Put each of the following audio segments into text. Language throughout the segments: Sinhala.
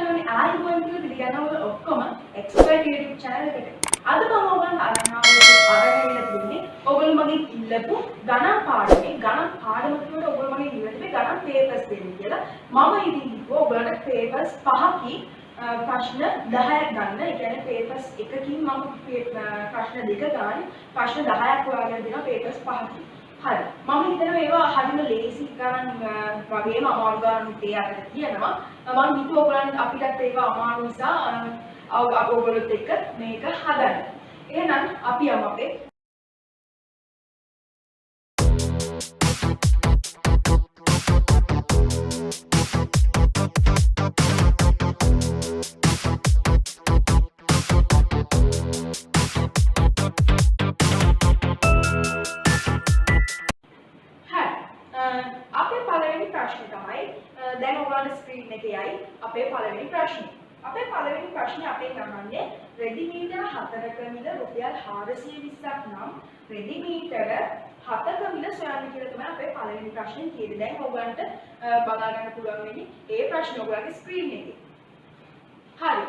ඔයාලගේ ආයුබෝවන් කියලා පිළිගන්නවා ඔක්කොම එක්ස්පර්ට් YouTube channel එකට. අද මම ඔයගලන්ට අරගෙන තින්නේ ඔයගොල්ලෝ මගෙන් ඉල්ලපු ගණන් පාඩමේ ගණන් පාඩම තුළ ඔයගොල්ලෝ මගෙන් ඉල්ලුවේ ගණන් papers දෙන්න කියලා. මම ඉතින් කිව්වා ඔයගලන්ට papers 5කින් ප්‍රශ්න 10ක් ගන්න. ඒ කියන්නේ papers එකකින් මම ප්‍රශ්න දෙක ගන්න. ප්‍රශ්න 10ක් ඔයාලට දෙනවා papers 5කින්. හරි. මම හිතනවා ඒවා හරිම ලේසි ගණන් වගේම අමාරු ගණන් ඒ අතර තියෙනවා. මම හිතුවා ඔයගලන්ට අපිටත් ඒවා අමාරු නිසා ඔයගොල්ලොත් එක්ක මේක හදන්න. එහෙනම් අපි යමු අපේ පළවෙනි ප්‍රශ්නේ තමයි දැන් ඔයාලගේ ස්ක්‍රීන් එකේ යයි අපේ පළවෙනි ප්‍රශ්නේ. අපේ පළවෙනි ප්‍රශ්නේ අපෙන් අහන්නේ රෙදිමීටර 4ක මිල රුපියල් 420ක් නම් රෙදිමීටර 7ක මිල සොයන්න කියලා තමයි අපේ පළවෙනි ප්‍රශ්නේ තියෙන්නේ. දැන් ඔයගලන්ට බලා ගන්න පුළුවන් වෙන්නේ ඒ ප්‍රශ්නේ ඔයගලගේ ස්ක්‍රීන් එකේ. හරි.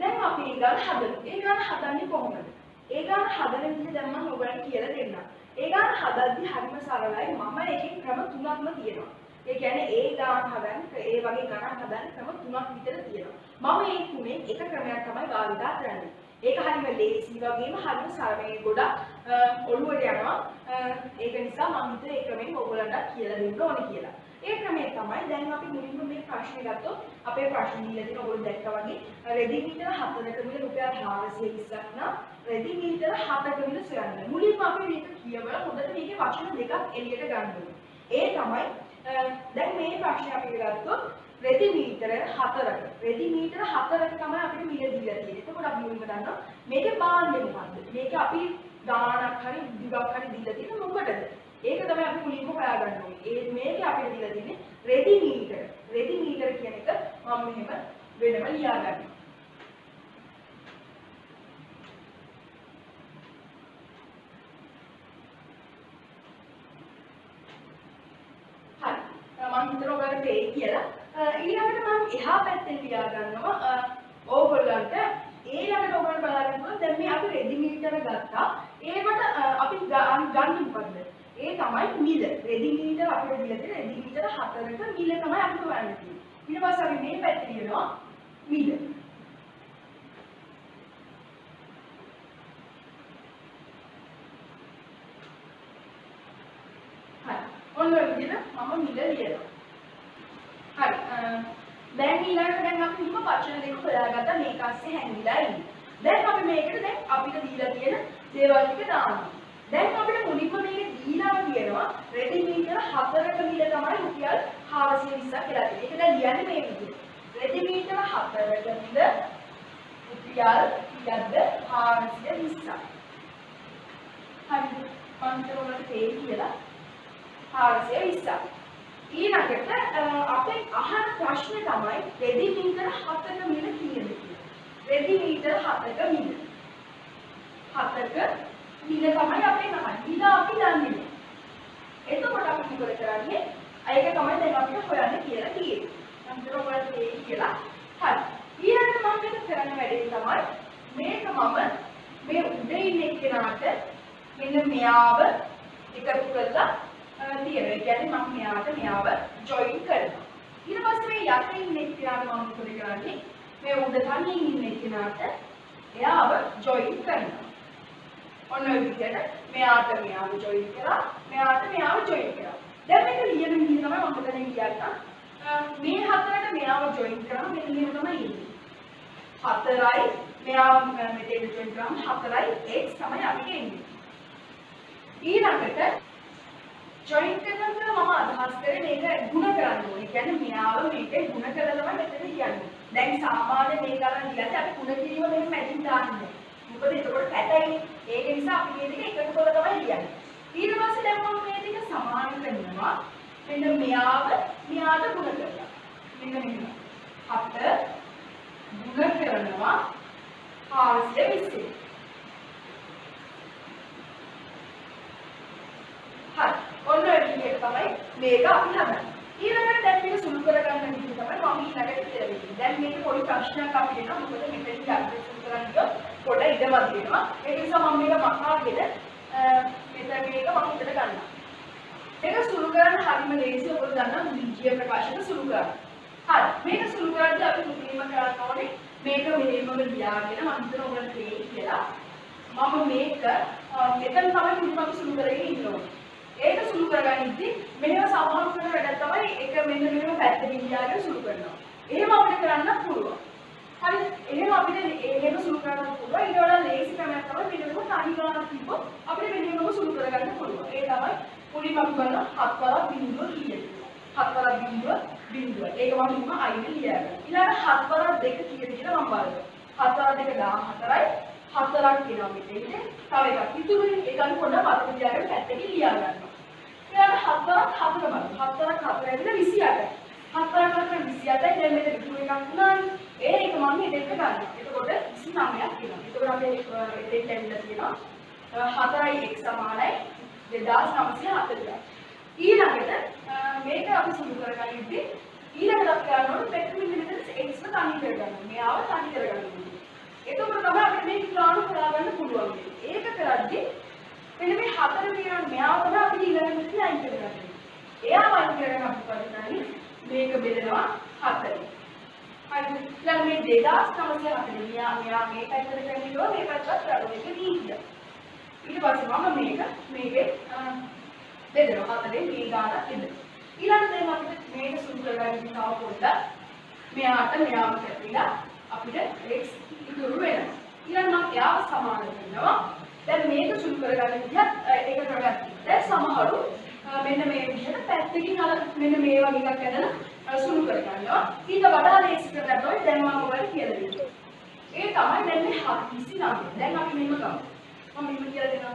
දැන් අපි ඒ ගාන හදමු. ඒ ගාන හදන්නේ කොහොමද? ඒ ගාන හදන විදිහ දැන් මම ඔයගලන්ට කියලා දෙන්නම්. ඒ ගාන හදද්දි හරිම සරලයි. මම එකෙන් ක්‍රම තුනක්ම තියෙනවා. ඒ කියන්නේ ඒ ගාන හදන්න ඒ වගේ ගණන් හදන්න ක්‍රම තුනක් විතර තියෙනවා. මම මේ තුනෙන් එක ක්‍රමයක් තමයි භාවිතා කරන්නේ. ඒක හරිම ලේසි වගේම හරිම සරලයි. ගොඩක් ඔළුවට යනවා. ඒක නිසා මම හිතුවා ඒ ක්‍රමෙන් ඔයගොල්ලන්ට කියලා දෙන්න ඕනේ කියලා. ඒ ක්‍රමය තමයි දැන් අපි මුලින්ම මේ ප්‍රශ්නේ ගත්තොත් අපේ ප්‍රශ්නේ දීලා තියෙන ඔයගොල්ලෝ දැක්කා වගේ රෙදිමීටර 4ක මිල රුපියල් 420ක් නම් රෙදිමීටර 7ක මිල සොයන්න. මුලින්ම අපි මේක කියවලා හොඳට මේකේ වචන දෙකක් එළියට ගන්න ඕනේ. ඒ තමයි දැන් මේ ප්‍රශ්නේ අපි ගත්තොත් රෙදිමීටර 4ක තමයි අපිට මිල දීලා තියෙන්නේ. එතකොට අපි මුලින්ම දන්නවා මේකේ බාණ්ඩේ මොකද්ද? මේක අපි ගාණක් හරි දිගක් හරි දීලා තියෙන මොකටද? ඒක තමයි අපි මුලින්ම හොයාගන්න ඕනේ. මේකේ අපිට දීලා තියෙන්නේ රෙදිමීටර. රෙදිමීටර කියන එක මම මෙහෙම වෙනම ලියා ගන්නවා. මම හිතනවා ඔයාලට ඒ කියලා. ඊළඟට මම එහා පැත්තෙන් ලියා ගන්නවා ඕගොල්ලන්ට ඊළඟට ඔයගොල්ලෝ බලන්න පුළුවන් දැන් මේ අපි රෙදිමීටර ගත්තා. ඒකට අපි ගන්න මොකද්ද? ඒ තමයි මිල. රෙදිමීටර අපිට දීලා තියෙන රෙදිමීටර 4ක මිල තමයි අපිට හොයන්න තියෙන්නේ. ඊට පස්සේ අපි මේ පැත්තේ ලියනවා මිල. හරි. ඔන්න ඔය විදිහට මම මිල ලියනවා. හරි. දැන් ඊළඟට දැන් අපි හිම වචන දෙක හොයාගත්තා මේක ASCII හැංගිලා ඉන්නේ. දැන් අපි මේකට දැන් අපිට දීලා තියෙන දේවල් ටික දානවා. දැන් අපිට මුලින්ම මේක දීලා තියෙනවා රෙදිමීටර 4ක මිල තමයි රුපියල් 420ක් කියලා තියෙන්නේ. ඒක දැන් ලියන්නේ මේ විදිහට. රෙදිමීටර 4ක මිල රුපියල් කීයක්ද 420ක්. හරිද? මම හිතනවා තේ කියලා 420ක්. ඊළඟට අපේ අහන ප්‍රශ්නේ තමයි රෙදිමීටර 7ක මිල කීයද කියලා. රෙදිමීටර 7ක මිල. 7ක මිල තමයි අපේ නමයි. මිල අපි දන්නේ නැහැ. එතකොට අපි මොකද කරන්නේ? ඒක තමයි දැන් අපිට හොයන්න කියලා තියෙන්නේ. මම හිතනවා ඔයාලට ඒ කියලා. හරි. ඊළඟට මම මේක කරන වැඩේ තමයි මේක මම මේ උඩේ ඉන්න එක්කෙනාට මෙන්න මෙයාව එකතු කරලා තියෙනවා. ඒ කියන්නේ මම මෙයාව ජොයින් කරනවා. ඊට පස්සේ මේ යටින් ඉන්න එක්කෙනාට මම මොකද කරන්නේ? මේ උඩ තනියෙන් ඉන්න එක්කෙනාට එයාව ජොයින් කරනවා. ඔන්න ඔය විදිහට මෙයාව ජොයින් කරා මෙයාව ජොයින් කරා. දැන් මේක ලියන විදිහ තමයි මම මෙතන ලියන්නම්. මේ හතරට මෙයාව ජොයින් කරාම මෙන්න මෙහෙම තමයි එන්නේ. 4යි මෙයාව මෙතෙන් ජොයින් කරාම 4යි x තමයි අපිට එන්නේ. ඊළඟට ජොයින් කරනකොට මම අදහස් කරේ මේක ගුණ කරන්න ඕනේ. කියන්නේ මෙයාව මේකේ ගුණ කරලා තමයි මෙතන ලියන්නේ. දැන් සාමාන්‍ය මේක අරන් ලියද්දී අපි ගුණ කිරීම මෙහෙම මැදින් දාන්නේ. මොකද එතකොට පැටයි. ඒක නිසා අපි මේ දෙක එකතු කරලා තමයි ලියන්නේ. ඊට පස්සේ දැන් මම මේ දෙක සමාන කරනවා. මෙන්න මෙයාට ගුණ කරලා. මෙන්න මෙහෙම. 7 ගුණ කරනවා 420. හරි. ඔන්න ඔය විදිහට තමයි මේක අපි හදන්නේ. ඊළඟට දැන් මේක සුළු කරගන්න විදිහ තමයි මම ඊළඟට කියලා දෙන්නේ. දැන් මේක පොඩි ප්‍රශ්නයක් අපිට එනවා. මොකද මෙතන යද්දී සුළු කරන්න ගියොත් පොඩ ඉඩමක් දෙනවා. ඒක නිසා මම මේක මහාගෙන මෙතන මේක මම හිතට ගන්නවා. මේක සුළු කරන්න හරිම ලේසි. ඔයගොල්ලෝ දන්නා බීජීය ප්‍රකාශන සුළු කරන්න. හරි. මේක සුළු කරද්දී අපි මුලින්ම කරන්න ඕනේ මේක මෙහෙම ලියාගෙන මම හිතන ඔයගොල්ලන්ට තේරෙයි කියලා. මම මේක මෙතන තමයි මුලින්ම සුළු කරගෙන ඉන්න ඕනේ. ඒක සුළු කරගනිද්දී මෙහෙම සමාන කරන වැඩක් තමයි එක මෙන්න මෙහෙම පැත්තකින් ලියාගෙන සුළු කරනවා. එහෙම අපිට කරන්න පුළුවන්. හරි. එහෙම අපිට එහෙම සුළු කරන්න පුළුවන්. ඊට වඩා ලේසි ක්‍රමයක් තමයි මෙන්නම තනි ගානක් තිබ්බොත් අපිට මෙන්නම සුළු කරගන්න පුළුවන්. ඒ තමයි මුලින්ම අපි කරන 7 වරක් බිඳුව කියනවා. 7 වරක් බිඳුව. ඒක මම මුලින්ම අයින ලියාගන්න. ඊළඟ 7 වරක් 2 කීයද කියලා මම බලනවා. 7 වරක් 2 14යි. 4ක් කියනවා මෙතන. තව එකක් ඉතුරුනේ. ඒක අනුව පොඩ්ඩක් මතක තියාගෙන පැත්තකින් ලියා ගන්නවා. ඊළඟ 7 වරක් 4 බලන්න. 7 වරක් 4 ඇවිල්ලා 28යි. 7 වරක් 4 28යි. දැන් මෙතන ඉතුරු එකක් වුණානේ. ඒක මම මෙතෙන්ට ගන්නවා. එතකොට 29ක් කියනවා. එතකොට අපි එතෙන්ට ඇවිල්ලා තියෙනවා 4යි x සමානයි 2940යි. ඊළඟට මේක අපි සුළු කරගනිද්දී ඊළඟට අපි ගන්නකොට මෙතන මෙතන x තනි කරගන්නවා. මෙයාව තනි කරගන්නවා. එතකොට තමයි අපිට මේ ගාන හොයාගන්න පුළුවන්. ඒක කරද්දී මෙන්න මේ 4 තියෙනවා. මෙයාව තමයි අපි ඊළඟට මෙතන අයින් කරගන්නේ. එයා අයින් කරගෙන අපි කරන්නේ මේක බෙදනවා 4. හරි. ඊළඟ මේ 2940 මෙයා මේ පැත්තට කරන්නේ මේ පැත්තට කරනවා. මේක නීතිය. ඊට පස්සේ මම මේකේ බෙදනවා 4 මේ ගාන බෙදනවා. ඊළඟට දැන් අපිට මේක සුළු කරගන්න තව පොඩ්ඩක් මෙයාට මෙයාම කැපිලා අපිට x ඉතුරු වෙනවා. ඊළඟ මම එයාව සමාන කරනවා. දැන් මේක සුළු කරගන්න විදිහත් ඒක කරගන්න. දැන් සමහරු මෙන්න මේ විදිහට පැත්තකින් අර මෙන්න මේ වගේ එකක් ඇදලා සුළු කරගන්නවා. ඊට වඩා ලේසි කරගන්න ඕනේ දැන් මම ඔයාලට කියලා දෙන්නම්. ඒ තමයි දැන් මේ 29. දැන් අපි මෙහෙම ගමු. මම මෙහෙම කියලා දෙනවා.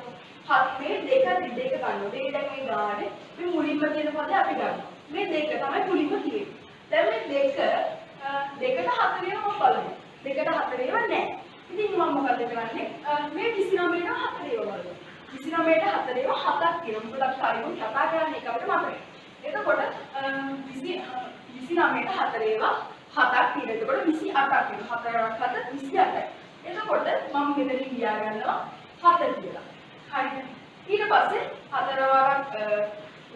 මේ දෙක ගන්නවා. මේ දැන් මේ ගානේ මේ මුලින්ම තියෙන පදේ අපි ගන්නවා. මේ දෙක තමයි මුලින්ම තියෙන්නේ. දැන් මේ දෙකට 4 මම බලනවා. 2ට 4 නැහැ. ඉතින් මම මොකද කරන්නේ? මේ 29ට 4 බලනවා. 29ට 4 7ක් කියනවා. මොකද අපි හරියම කතා කරන්නේ එක අපිට මතකයි. එතකොට 29ට 4 7ක් තියෙනවා. එතකොට 28ක් වෙනවා. 4ක් 7 28යි. එතකොට මම මෙතන ලියා ගන්නවා 7 කියලා. හරිද? ඊට පස්සේ 4 වරක්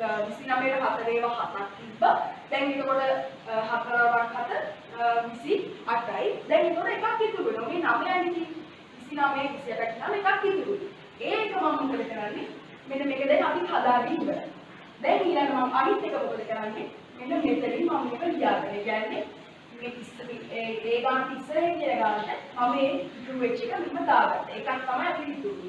29ට 4 7ක් තිබ්බා. දැන් එතකොට 4 වරක් 7 28යි. දැන් එතකොට එකක් ඉතුරු වෙනවා. මේ 9යි 29 28ක් නම් එකක් ඉතුරු. ඒක මම මොකද කරන්නේ? මෙන්න මේක දැන් අපි හදාගෙන ඉවරයි. දැන් ඊළඟ මම අනිත් එක මොකද කරන්නේ? මෙන්න මෙතනින් මම මේක ලියාගෙන. ඒ කියන්නේ මේ ඒ ගාන ඉස්සරහින් කියන ගානට මම මේ ඉතුරු වෙච්ච එක මෙන්න දාගත්තා. ඒකක් තමයි අපි ඉතුරු.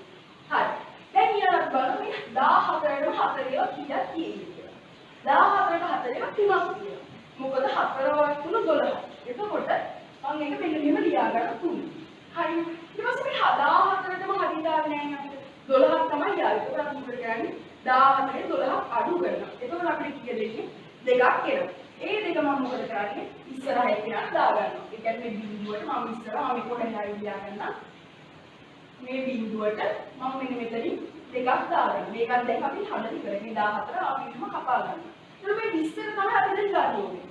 හරි. දැන් ඊළඟට බලමු මේ 14ට 40 කීයක් තියෙන්නේ කියලා. 14ට 40 3ක් තියෙනවා. මොකද 4 වරක් 3 12යි. එතකොට මම මේක මෙන්න මෙහෙම ලියාගන්න 3. හරි. ඊට පස්සේ මේ 14ටම හරියට ආවේ නැහැ අපිට. 12ක් තමයි ආවේ. ඒක අපි මොකද කරන්නේ? 14ට 12ක් අඩු කරනවා. එතකොට අපිට කීය දෙන්නේ? දෙකක් එනවා. ඒ දෙක මම මොකද කරන්නේ? ඉස්සරහට යන දාගන්නවා. ඒ කියන්නේ මේ බිඳුවට මම ඉස්සරහ මම කොහෙන්ද හරි ලියාගන්නවා. මේ බිඳුවට මම මෙන්න මෙතනින් දෙකක් දාගන්නවා. මේකත් දැන් අපි හදලා ඉවරයි. මේ 14 අපි එහෙම කපා ගන්නවා. ඊට මේ 20 තමයි අපි දැන් ගන්න ඕනේ.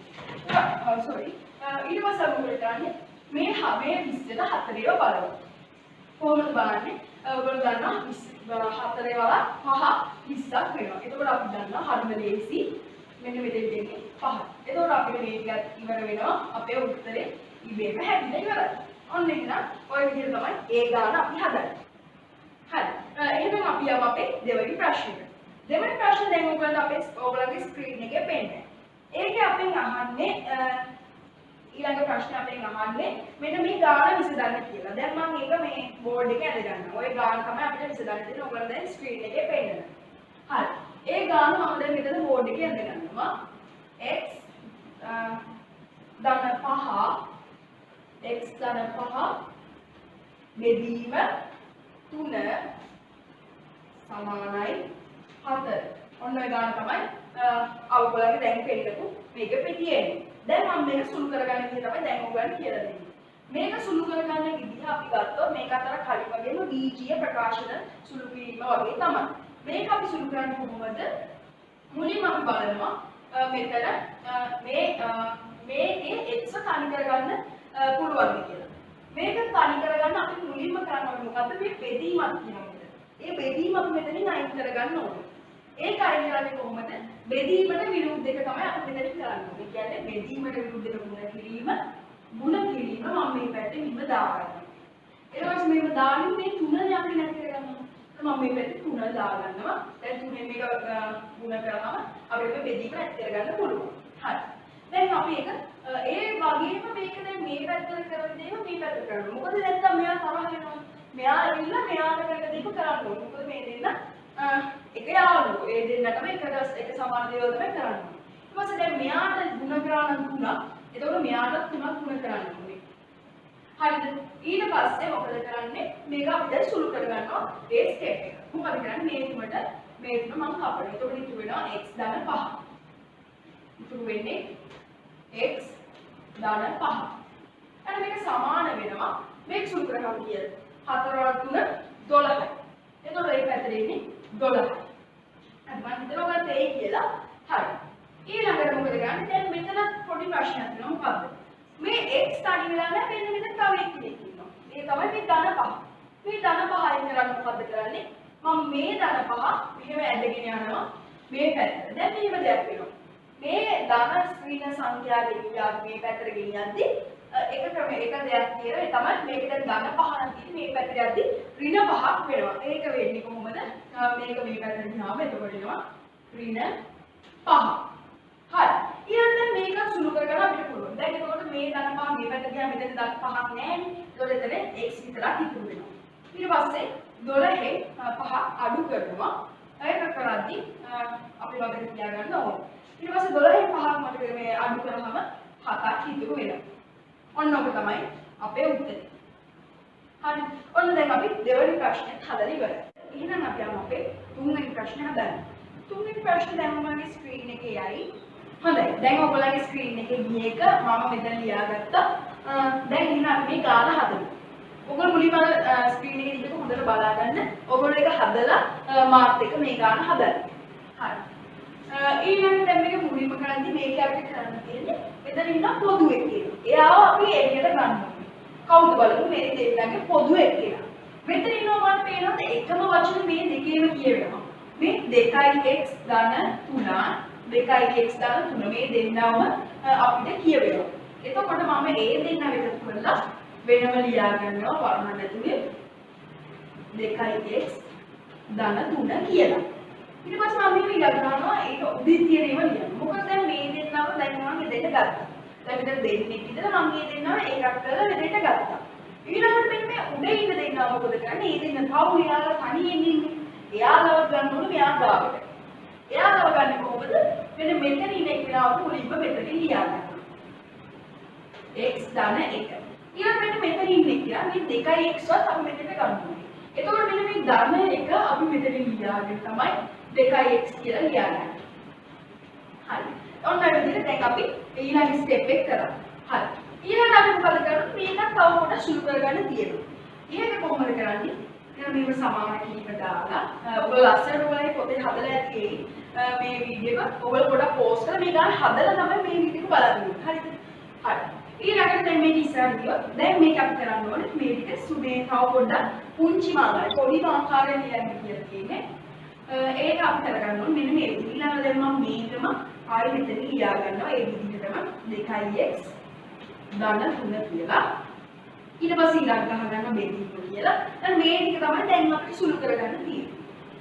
sorry. ඊට පස්සේ අපි මොකද කරන්නේ? මේ 20ට 4 බලනවා. කොහොමද බලන්නේ? ඔයගොල්ලෝ දන්නවා 4 වල 5 20ක් වෙනවා. එතකොට අපි දන්නවා හරිම ලේසි. මෙන්න මෙතෙන් දෙන්නේ 5. එතකොට අපිට මේ ටිකත් ඉවර වෙනවා. අපේ උත්තරේ ඉබේම හැදිලා ඉවරයි. ඔන්න එහෙනම් ඔය විදිහට තමයි ඒ ගාන අපි හදන්නේ. හරි. එහෙනම් අපි යමු අපේ දෙවෙනි ප්‍රශ්නෙට. දෙවෙනි ප්‍රශ්නේ දැන් ඔයගොල්ලන්ගේ ස්ක්‍රීන් එකේ පේන්නේ. ඒකේ අපෙන් අහන්නේ ඊළඟ ප්‍රශ්නේ අපෙන් අහන්නේ මෙන්න මේ ගාන විසඳන්න කියලා. දැන් මම ඒක මේ බෝඩ් එකේ ඇද ගන්නවා. ওই ගාන තමයි අපිට විසඳන්න තියෙන්නේ. ඔයගොල්ලෝ දැන් ස්ක්‍රීන් එකේ පේන්නේ. හරි. ඒ ගාන මම දැන් මෙතන බෝඩ් එකේ ඇද ගන්නවා. x ධන 5 x ධන 5 බෙදීම 3 සමානයි 4. ඔන්න ඔය ගාන තමයි අවුලගේ දැන් පෙන්නපු මේක පිටියේ. දැන් මම මේක සුළු කරගන්න විදිහ තමයි දැන් ඔයගොල්ලන්ට කියලා දෙන්නේ. මේක සුළු කරගන්න විදිහ අපි ගත්තොත් මේක අතර කලින් වගේම බීජීය ප්‍රකාශන සුළු කිරීම වගේ තමයි. මේක අපි සුළු කරන්නේ කොහොමද? මුලින්ම අපි බලනවා මෙතන මේකේ x තනි කරගන්න පුළුවන්ද කියලා. මේක තනි කරගන්න අපි මුලින්ම කරන්න ඕනේ මොකද්ද මේ බෙදීමක් කියනවා. ඒ බෙදීම අපි මෙතනින් අයින් කරගන්න ඕනේ. ඒක අයින් කරන්නේ කොහොමද? බෙදීමට විරුද්ධ එක තමයි අපි මෙතනින් කරන්නේ. ඒ කියන්නේ බෙදීමට විරුද්ධ එක ගුණ කිරීම මම මේ පැත්තේ මෙහෙම දාගන්නවා. ඊට පස්සේ මෙහෙම දාන්නේ මේ තුනනේ අපි නැති කරගන්නවා. මම මේ පැත්තේ 3 දාගන්නවා. දැන් 3 මේක ගුණ කරාම අපිට බෙදීම ඇත් කරගන්න පුළුවන්. හරි. දැන් අපි ඒක ඒ වගේම මේක දැන් මේ පැත්තට කරන දේම මේ පැත්තට කරනවා. මොකද නැත්තම් මෙයා තරහ වෙනවා. මෙයා ඇවිල්ලා මෙයාට කරන දේම කරන්න ඕනේ. මොකද මේ දෙන්න එක යාළුවෝ. ඒ දෙන්නටම එක සමාන දේවල් තමයි කරන්න ඕනේ. ඊට පස්සේ දැන් මෙයාට ගුණ කරා නම් 3ක්. එතකොට මෙයාට 3ක් ගුණ කරන්න ඕනේ. හරිද? ඊට පස්සේ මොකද කරන්නේ? මේක අපි දැන් සුළු කරගන්නවා ඒ ස්ටෙප් එක. මොකද කරන්නේ? මේ තුන මම කපනවා. එතකොට ඉතුරු වෙනවා x ධන 5. ඉතුරු වෙන්නේ x ධන 5. එතන මේක සමාන වෙනවා මේක සුළු කරගන්න කියලා. 4 වරක් 3 12යි. එතකොට මේ පැත්තට එන්නේ 12යි. හරි මම හිතනවා ඔයගොල්ලෝ තේයි කියලා. හරි. ඊළඟට මොකද කරන්නේ? දැන් මෙතන පොඩි ප්‍රශ්නයක් තියෙනවා. මොකද්ද? මේ x තනි වෙලා නැහැ මෙන්න මෙතන තව එක්කෙනෙක් ඉන්නවා. ඒ තමයි මේ ධන 5. මේ ධන 5 අයින් කරන්න මොකද්ද කරන්නේ? මම මේ ධන 5 මෙහෙම ඇදගෙන යනවා මේ පැත්තට. දැන් මෙහෙම දෙයක් වෙනවා. මේ ධන ඍණ සංඛ්‍යා ගෙනියලා මේ පැත්තට ගෙනියද්දි එක දෙයක් තියෙනවා. ඒ තමයි මේක දැන් ධන 5 නම් තියෙන්නේ මේ පැත්තට යද්දි ඍණ 5ක් වෙනවා. ඒක වෙන්නේ කොහොමද? මේක මේ පැත්තට ගියාම එතකොට එනවා ඍණ 5. හරි. ඊළඟට මේක සුළු කරගන්න අපිට පුළුවන්. දැන් එතකොට මේ ධන 5 මේ පැත්තට ගියාම මෙතන ධන 5ක් නැහැ නේ. ඒතකොට එතන x විතරක් ඉතුරු වෙනවා. ඊට පස්සේ 12 5 අඩු කරනවා. ඒක කරද්දි අපි වගේට තියාගන්න ඕනේ. ඊට පස්සේ 12 5ක් මට මේ අඩු කරාම 7ක් ඉතුරු වෙනවා. ඔන්න ඔක තමයි අපේ උත්තරේ. හරි. ඔන්න දැන් අපි දෙවෙනි ප්‍රශ්නයත් හදලා ඉවරයි. එහෙනම් අපි යමු අපේ තුන්වෙනි ප්‍රශ්නේ හදන්න. තුන්වෙනි ප්‍රශ්නේ දැන් මගේ ස්ක්‍රීන් එකේ යයි. හොඳයි. දැන් ඔයගොල්ලන්ගේ ස්ක්‍රීන් එකේ ගිය එක මම මෙතන ලියාගත්තා. දැන් ඉන්න අපි මේ ගාන හදමු. ඔයගොල්ලෝ මුලින්ම ස්ක්‍රීන් එකේ ඉඳලා හොඳට බලා ගන්න. ඔයගොල්ලෝ ඒක හදලා මාත් එක්ක මේ ගාන හදන්න. හරි. ඊළඟට දැන් මේක මුලින්ම කරද්දි මේක අපිට කරන්න තියෙන්නේ මෙතන ඉන්න පොදු එක්කේ. එයාව අපි එළියට ගන්න ඕනේ. කවුද බලමු මේ දෙන්නගේ පොදු එක්කේ. මෙතන ඉන්නවා මට පේනවා එකම වචන මේ දෙකේම කියවෙනවා. මේ 2x ධන 3 2x ධන 3 මේ දෙන්නම අපිට කියවෙනවා. එතකොට මම ඒ දෙන්න එකතු කරලා වෙනම ලියා ගන්නවා වර්ණ ඇතුලේ 2x ධන 3 කියලා. ඊට පස්සේ මම මේක ඉලක්ක ගන්නවා ඒක උදින් තියෙන ඒවා ලියන්න. මොකද දැන් මේ දෙන්නම දැන් මම දෙන්න ගත්තා. දැන් මෙතන දෙන්නෙක් ඉඳලා මම මේ දෙන්නම එකක් කරලා මෙතෙන්ට ගත්තා. ඊළඟට මෙන්න මේ උඩ ඉන්න දෙන්නව මොකද කරන්නේ? මේ දෙන්න තව එයාලා තනියෙන් ඉන්නේ. එයාලව ගන්න ඕනේ මෙයා ගාවට. එයාලව ගන්න කොහොමද? මෙන්න මෙතන ඉන්න කෙනාව මුලින්ම මෙතනින් ලියා ගන්නවා. x ධන 1. ඊළඟට මෙතන ඉන්නේ කියලා මේ 2x වත් අපි මෙතනට ගන්න ඕනේ. එතකොට මෙන්න මේ ධන 1 අපි මෙතනින් ලියාගෙන තමයි 2x කියලා ලියන්නේ. හරි. ඔන්න ඔය විදිහට දැන් අපි ඊළඟ ස්ටෙප් එක කරා. හරි. ඊළඟට අපි මොකද කරන්නේ? මේක තව පොඩ්ඩක් සුළු කරගන්න තියෙනවා. ඒක කොහොමද කරන්නේ? දැන් මේක සමාන කීප දාලා ඔයගොල්ලෝ ලස්සනට ඔයගොල්ලෝ පොතේ හදලා ඇති මේ වීඩියෝ එක ඔයගොල්ලෝ පොඩ්ඩක් පෝස්ට් කරලා මේ ගාන හදලා තමයි මේ වීඩියෝ එක බලන්නේ. හරිද? හරි. ඊළඟට දැන් මේක ඉස්සරහට ගියොත් දැන් මේක අපි කරන්න ඕනේ මේ ටික සුදේ තව පොඩ්ඩක් පුංචි මාකාරය පොඩි ආකාරයෙන් ලියන්න කියලා තියෙන්නේ. ඒක අපි කරගන්න ඕනේ මෙන්න මේ විදිහට. ඊළඟට දැන් මම මේකම ආයෙ මෙතන ලියා ගන්නවා ඒ විදිහටම 2x ධන 3 කියලා. ඊට පස්සේ ඉලක්ක ගහගන්න බෙදීම කියලා. දැන් මේ ටික තමයි දැන් අපිට සුළු කරගන්න තියෙන්නේ.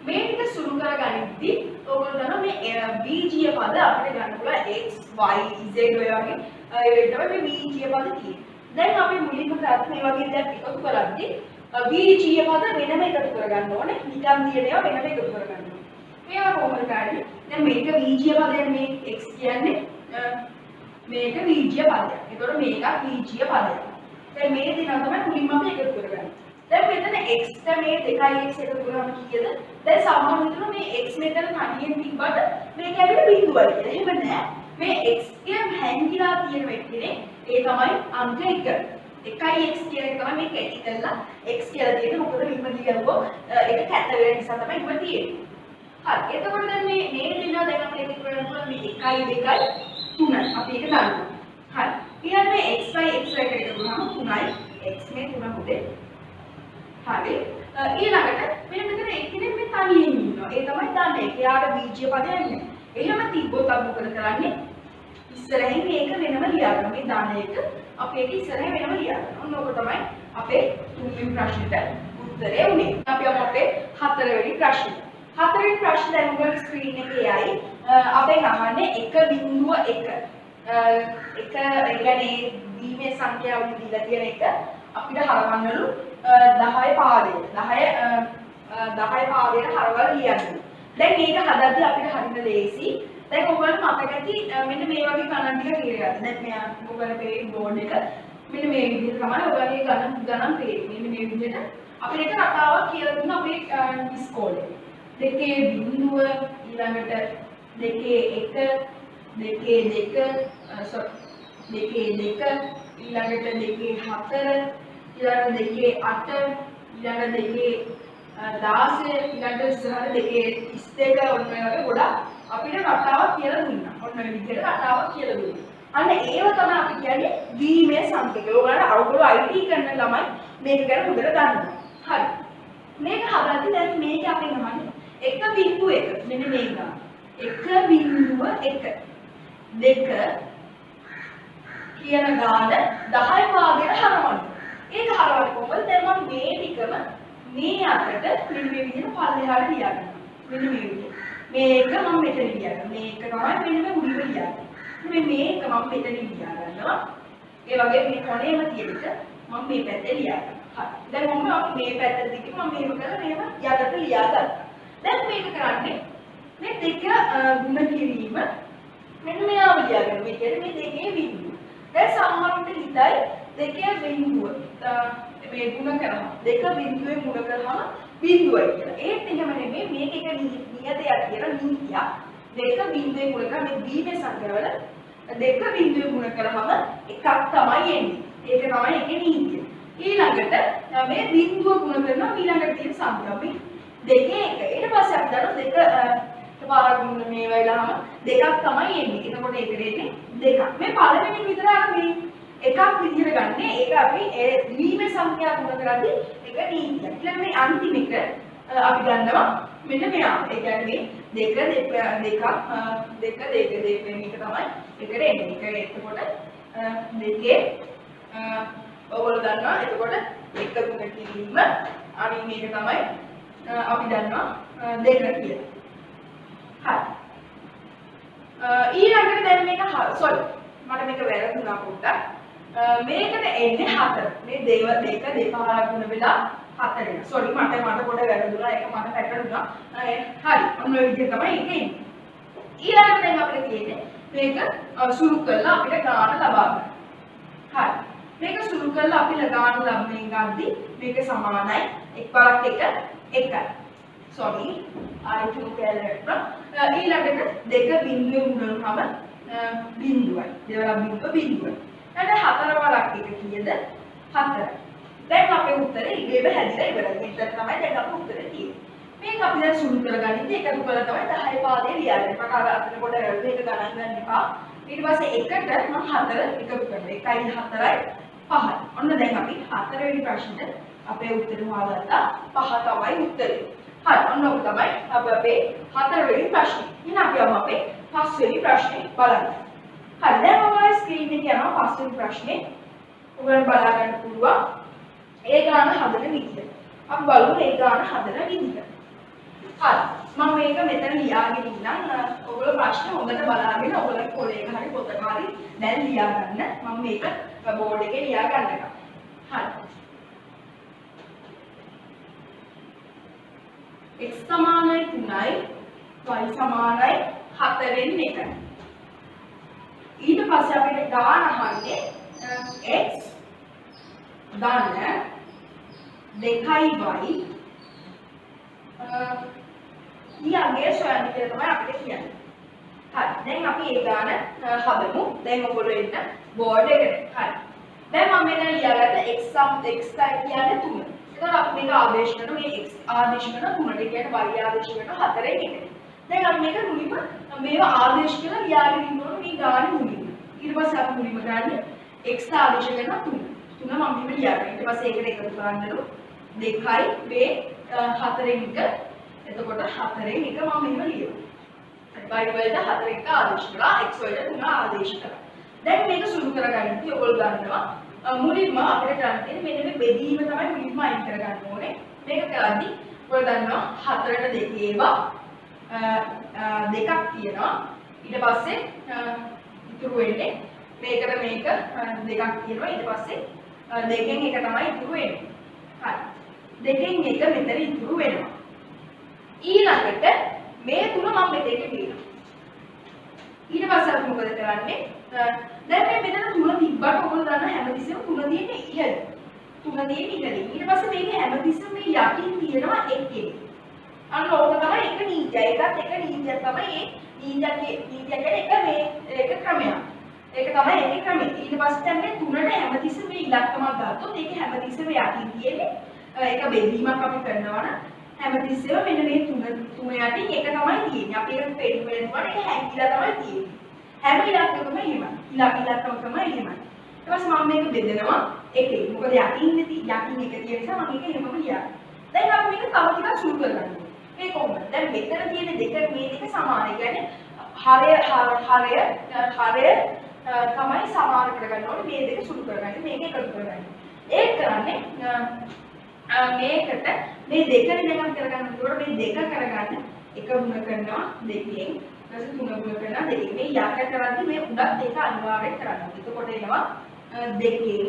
මේ ටික සුළු කරගනිද්දි ඔයගොල්ලෝ දන්නවා මේ බීජීය පද අපිට ගන්න පුළුවන් x y z ඔය වගේ ඒ තමයි මේ බීජීය පද තියෙන්නේ. දැන් අපි මුලින්ම කරත් මේ වගේ දෙයක් එකතු කරද්දි බීජීය පද වෙනම එකතු කරගන්න ඕනේ. නිකම් දින ඒවා වෙනම එකතු කරගන්න ඕනේ. මේවා කොහොමද කරන්නේ? දැන් මේක බීජීය පදයක් මේ x කියන්නේ මේක බීජීය පදයක්. ඒතකොට මේක බීජීය පදයක්. දැන් මේ දෙනා තමයි මුලින්ම අපි එකතු කරගන්නේ. දැන් මෙතන x ට මේ 2x එකතු කරාම කීයද? දැන් සාමාන්‍යයෙන් හිතනවා මේ x මෙතන තනියෙන් තිබ්බට මේක ඇවිල්ලා බිඳුවයි කියලා. එහෙම නෑ. මේ x කියන හැංගිලා තියෙන වෙන්නේ ඒ තමයි අංක 1. 1x කියන එක තමයි මේ කැටි කරලා x කියලා තියෙන්නේ. මොකද මෙහෙම ලියවුවොත් ඒක කැට වෙන නිසා තමයි ඉව තියෙන්නේ. හරි. එතකොට දැන් මේ දෙනා දැන් අපි එකතු කරලා මේ 1 2 3 අපි ඒක දානවා. හරි. ඊළඟ මේ x y x y එකට එකතු වුණාම 3යි x මේ 3 පුතේ. හරි. ඊළඟට මෙන්න මෙතන එක්කෙනෙක් මේ තනියෙන් ඉන්නවා. ඒ තමයි දන්නේ. එයාට බීජීය පදයක් නැහැ. එහෙම තිබ්බොත් අපි මොකද කරන්නේ? ඉස්සරහින් මේක වෙනම ලියා ගන්න. මේ දාන එක අපි ඒක ඉස්සරහින් වෙනම ලියා ගන්න. ඔන්න ඕක තමයි අපේ තුන්වෙනි ප්‍රශ්නෙට උත්තරේ උනේ. අපි යමු අපේ හතරවෙනි ප්‍රශ්නෙට. හතරවෙනි ප්‍රශ්නේ දැන් ඔයගොල්ලෝ ස්ක්‍රීන් එකේ යයි. අපෙන් අහන්නේ 1.1. එක ඒ කියන්නේ දීමේ සංඛ්‍යාව දීලා තියෙන එක අපිට හරවන්නලු 10 පාදයට 10 පාදයට හරවලා ලියන්න. දැන් මේක හදද්දී අපිට හරියට ලේසි. දැන් ඔයගොල්ලෝ මතක ඇති මෙන්න මේ වගේ ගණන් ටික කියලා ගන්න. දැන් මෙයා ඔයගොල්ලෝ පේන බෝඩ් එක මෙන්න මේ විදිහට තමයි ඔයගොල්ලෝගේ ගණන් පේන්නේ. මෙන්න මේ විදිහට අපිට එක රටාවක් කියලා දුන්නා අපේ ඉස්කෝලේ. දෙකේ බිඳුව ඊළඟට දෙකේ 1 දෙකේ 2 sorry දෙකේ 2 ඊළඟට දෙකේ 4 ඊළඟ දෙකේ 8 ඊළඟ දෙකේ 16 ඊළඟට ඉස්සරහට දෙකේ 32 ඔන්න ඔය වගේ ගොඩක් අපිට රටාවක් කියලා දුන්නා. ඔන්න ඔය විදිහට රටාවක් කියලා දුන්නා. අන්න ඒව තමයි අපි කියන්නේ දීමේ සංකේත. ඔයගොල්ලෝ IT කරන ළමයි මේක ගැන හොඳට දන්නවා. හරි. මේක හදද්දී දැන් මේක අපෙන් අහන්නේ 1.1 මෙන්න මේක. 1.1 2 කියන ගාන 10 පාදයට හරවන්න. ඒක හරවන්න කොහොමද? දැන් මම මේ ටිකම මේ අතට මෙන්න මේ විදිහට පල්ලෙහාට ලියා ගන්නවා. මෙන්න මේ විදිහට. මේක මම මෙතන ලියා ගන්නවා. මේක තමයි මෙන්න මේ මුලින්ම ලියා ගන්නවා. මේක මම මෙතන ලියා ගන්නවා. ඒ වගේ මේ කොනේම තියෙන එක මම මේ පැත්තේ ලියා ගන්නවා. හරි. දැන් මම මේ පැත්තට දිගේ මම මේක කරලා මේව යටට ලියා ගත්තා. දැන් මේක කරන්නේ මේ දෙක ගුණ කිරීම මෙන්න මෙයාව ලියා ගන්න. මේ කියන්නේ මේ දෙකේ බිඳුව. දැන් සමහරවිට හිතයි දෙකේ බිඳුව මේ ගුණ කරනවා. දෙක බිඳුවේ ගුණ කරාම බිඳුවයි කියලා. ඒත් එහෙම නෙමෙයි මේක එක නියතයක් කියලා නීතියක්. දෙක බිඳුවේ ගුණ කරා මේ දීමේ සංඛ්‍යාවල දෙක බිඳුවේ ගුණ කරාම එකක් තමයි එන්නේ. ඒක තමයි ඒකේ නීතිය. ඊළඟට මේ බිඳුව ගුණ කරනවා ඊළඟට තියෙන සංඛ්‍යාව දෙකේ එක. ඊට පස්සේ අපි දන්නවා දෙක පාරක් ගුණ මේ වෙලාවම දෙකක් තමයි එන්නේ. එතකොට ඒකට එන්නේ දෙකක්. මේ පළවෙනි විතර මේ එකක් විදිහට ගන්න. ඒක අපි දීමේ සංඛ්‍යා ගුණ කරද්දී ඒක නීතියක්. ඊළඟ මේ අන්තිම එක අපි ගන්නවා මෙන්න මෙයා. ඒ කියන්නේ දෙක මේක තමයි එකට එන්නේ. ඒක එතකොට දෙකේ ඔයගොල්ලෝ දන්නවා එතකොට එක ගුණ කිරීම අනිත් මේක තමයි අපි දන්නවා දෙක කියලා. හරි. ඊළඟට දැන් මේක sorry මට මේක වැරදුනා පොඩ්ඩක්. මේකට එන්නේ 4. මේ දෙක දෙපාරක් ගුණ වෙලා 4 වෙනවා. sorry මට පොඩ වැරදුනා. ඒක මට පැටලුණා. හරි. ඔන්න ඔය විදිහ තමයි ඒක එන්නේ. ඊළඟට දැන් අපිට තියෙන්නේ මේක සුරු කරලා අපිට ගාන ලබා ගන්න. හරි. මේක සුරු කරලා අපි ගාන ලබන්නේ ගද්දී මේක සමානයි එක්වරක් එක 1යි. sorry ආයතන කැලේට ඊළඟට දෙක බිඳුවේ මුලවම බිඳුවයි. දෙවලා බිඳුවයි. ඊට හතර වරක් එක කීයද? 4යි. දැන් අපේ උත්තරේ ඉබේම හැදිලා ඉවරයි. මෙතන තමයි දැන් අපේ උත්තරේ තියෙන්නේ. මේක අපි දැන් සුළු කරගනිද්දී එකතු කරලා තමයි 10 පාදේ ලියන්නේ. මට අර අතන කොට වැරදි එක ගණන් ගන්න එපා. ඊට පස්සේ එකට මම 4 එකතු කරනවා. 1යි 4යි 5යි. ඔන්න දැන් අපි 4 වෙනි ප්‍රශ්නෙට අපේ උත්තරේ හොයාගත්තා. 5 තමයි උත්තරේ. හරි. ඔන්න ඔක තමයි අපේ 4 වෙනි ප්‍රශ්නේ. ඉතින් අපි යමු අපේ 5 වෙනි ප්‍රශ්නේ බලන්න. හරි. දැන් ඔයාලා ස්ක්‍රීන් එකේ යනවා 5 වෙනි ප්‍රශ්නේ. ඔයාලා බලා ගන්න පුළුවන්. ඒ ගාන හදන විදිහ. අපි බලමු ඒ ගාන හදන විදිහ. හරි. මම මේක මෙතන ලියාගෙන ඉන්නම්. ඔයගොල්ලෝ ප්‍රශ්න හොඳට බලාගෙන ඔයගොල්ලෝ පොලේ හරි පොතක හරි දැන් ලියා ගන්න. මම මේක බෝඩ් එකේ ලියා ගන්නවා. හරි. x සමානයි 3යි y සමානයි 4 වෙන්න එකයි. ඊට පස්සේ අපිට ගාන අහන්නේ x ධන 2y ඊයගේ සොයන්න කියලා තමයි අපිට කියන්නේ. හරි. දැන් අපි ඒ ගාන හදමු. දැන් ඔයගොල්ලෝ එන්න බෝඩ් එකට. හරි. දැන් මම මෙතන ලියාගත්ත x කියන්නේ 3. එතකොට අපි මේක ආදේශ කරන මේ x ආදේශ කරන 3ට කියන්නේ y ආදේශ කරන 4 එකට. දැන් අපි මේක මුලින්ම මේවා ආදේශ කරලා ලියාගෙන ඉන්නකොට මේ ගානේ මුලින්ම. ඊට පස්සේ අපි මුලින්ම ගන්න x ආදේශ කරනවා 3. 3 මම මෙහෙම ලියනවා. ඊට පස්සේ ඒකට එකතු කරන්නලු 2යි මේ 4න් 1. එතකොට 4න් 1 මම මෙහෙම ලියනවා. y වලට 4 1 ආදේශ කළා, x වලට 3 ආදේශ කළා. දැන් මේක සුළු කරගන්නදී ඔයගොල්ලෝ ගන්නවා මුලින්ම අපිට කරන්න තියෙන්නේ මෙන්න මේ බෙදීම තමයි මුලින්ම අයින් කරගන්න ඕනේ. මේක කරද්දී ඔයගොල්ලෝ දන්නවා 4ට 2 ඒවා දෙකක් තියෙනවා. ඊට පස්සේ ඉතුරු වෙන්නේ මේකට මේක දෙකක් තියෙනවා. ඊට පස්සේ දෙකෙන් එක තමයි ඉතුරු වෙන්නේ. හරි. දෙකෙන් එක මෙතන ඉතුරු වෙනවා. ඊළඟට මේ තුන මම මෙතෙන්ට ගේනවා. ඊට පස්සේ අපි මොකද කරන්නේ? දැන් මේ මෙතන තුන තිබ්බට ඔයගොල්ලෝ දන්න හැමතිස්සෙම තුන තියෙන්නේ ඉහළ. තුන තියෙන්නේ ඉහළින්. ඊට පස්සේ මේක හැමතිස්සෙම මේ යටින් තියෙනවා එකේ. අන්න ඕක තමයි එක නීතිය. ඒකත් එක නීතියක් තමයි මේ නීතිය කියන්නේ එක මේ ඒක ක්‍රමයක්. ඒක තමයි ඒකේ ක්‍රමය. ඊට පස්සේ දැන් මේ තුනට හැමතිස්සෙම මේ ඉලක්කමක් ගත්තොත් ඒක හැමතිස්සෙම යටින් තියෙන්නේ ඒක බෙදීමක් අපි කරනවා නම් හැමතිස්සෙම මෙන්න මේ තුන යටින් එක තමයි තියෙන්නේ. අපි ඒක පෙන්නන වෙනකොට ඒක හැංගිලා තමයි තියෙන්නේ. හැම ඉලක්කයකම එහෙමයි. ඉලක්කම තමයි එහෙමයි. ඊට පස්සේ මම මේක බෙදනවා එකේ. මොකද යටින් එක තියෙන නිසා මම ඒක එහෙමම ලියනවා. දැන් අපි මේක තව ටිකක් සුළු කරගන්නවා. මේ කොහොමද? දැන් මෙතන තියෙන දෙක මේ දෙක සමාන. ඒ කියන්නේ හරය තමයි සමාන කරගන්න ඕනේ. මේ දෙක සුළු කරගන්න. මේක එකතු කරගන්න. ඒක කරන්නේ මේකට මේ දෙක වෙනකම් කරගන්න. ඒකට මේ දෙක කරගන්න එක ගුණ කරනවා දෙකෙන්. ඊට පස්සේ තුන ගුණ කරනවා දෙකෙන්. මේ යට කරද්දි මේ උඩත් දෙක අනිවාර්යෙන් කරන්න. එතකොට එනවා දෙකෙන්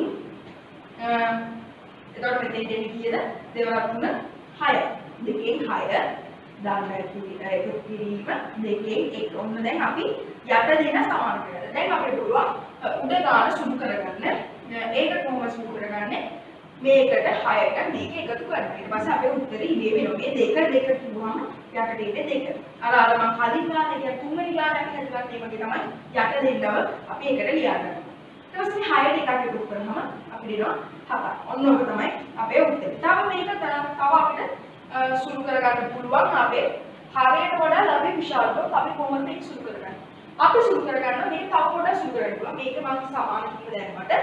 එතකොට මෙතෙන් දෙන්නේ කීයද? 2 3 6. දෙකෙන් 6 දාන්න එකතු කිරීම දෙකෙන් 1. ඔන්න දැන් අපි යට දෙන සමාන කරලා. දැන් අපිට පුළුවන් උඩ ගාන සුළු කරගන්න. ඒක කොහොමද සුළු කරගන්නේ? මේකට 6ට මේක එකතු කරනවා. ඊට පස්සේ අපේ උත්තරේ ඉවේ වෙනවා. මේ දෙක කිව්වම යට දෙන්නේ දෙක. අර මම කලින් ගාන එක තුන්වෙනි ගාන අපි හදුවත් මේ වගේ තමයි යට දෙන්නව අපි එකට ලියා ගන්නවා. ඊට පස්සේ 6ට එකක් එකතු කරාම අපිට එනවා 7. ඔන්න ඔක තමයි අපේ උත්තරේ. තව මේක තව අපිට සුළු කරගන්න පුළුවන් අපේ හරයට වඩා ළමයි විශාලව අපි කොහොමද මේක සුළු කරගන්නේ? අපි සුළු කරගන්නවා මේක තව පොඩ්ඩක් සුළු කරගන්න පුළුවන්. මේක මම සමාන කීප දැම්මට